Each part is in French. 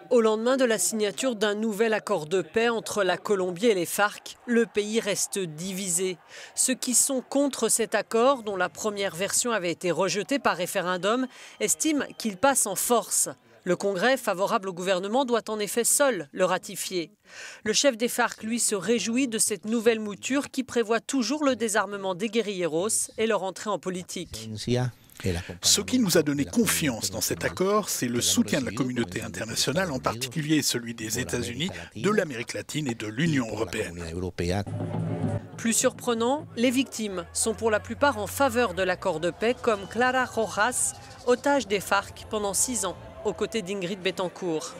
Au lendemain de la signature d'un nouvel accord de paix entre la Colombie et les FARC, le pays reste divisé. Ceux qui sont contre cet accord, dont la première version avait été rejetée par référendum, estiment qu'il passe en force. Le Congrès, favorable au gouvernement, doit en effet seul le ratifier. Le chef des FARC, lui, se réjouit de cette nouvelle mouture qui prévoit toujours le désarmement des guérilleros et leur entrée en politique. Ce qui nous a donné confiance dans cet accord, c'est le soutien de la communauté internationale, en particulier celui des États-Unis, de l'Amérique latine et de l'Union européenne. Plus surprenant, les victimes sont pour la plupart en faveur de l'accord de paix, comme Clara Rojas, otage des FARC pendant 6 ans, aux côtés d'Ingrid Betancourt.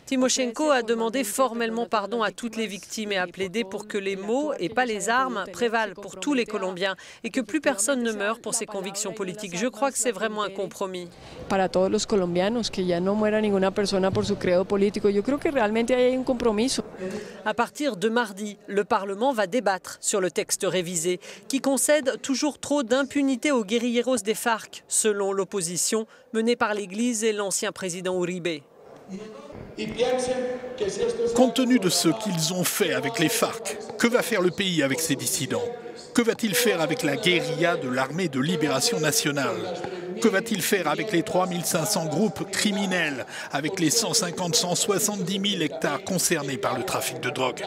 Timoshenko a demandé formellement pardon à toutes les victimes et a plaidé pour que les mots et pas les armes prévalent pour tous les Colombiens et que plus personne ne meure pour ses convictions politiques. Je crois que c'est vraiment un compromis. Para todos los colombianos, que ya no muera ninguna persona por su credo político. Yo creo que realmente hay un compromiso. À partir de mardi, le Parlement va débattre sur le texte révisé qui concède toujours trop d'impunité aux guérilleros des FARC, selon l'opposition menée par l'Église et l'ancien président Uribe. Compte tenu de ce qu'ils ont fait avec les FARC, que va faire le pays avec ces dissidents? Que va-t-il faire avec la guérilla de l'armée de libération nationale? Que va-t-il faire avec les 3500 groupes criminels, avec les 170 000 hectares concernés par le trafic de drogue?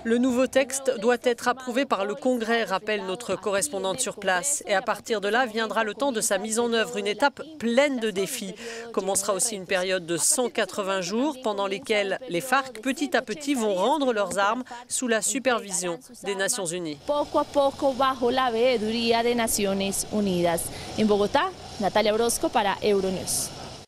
Le nouveau texte doit être approuvé par le Congrès, rappelle notre correspondante sur place. Et à partir de là, viendra le temps de sa mise en œuvre, une étape pleine de défis. Commencera aussi une période de 180 jours pendant lesquels les FARC, petit à petit, vont rendre leurs armes sous la supervision des Nations Unies. Poco a poco bajo la veeduría de Naciones Unidas. En Bogotá, Natalia Orozco para Euronews.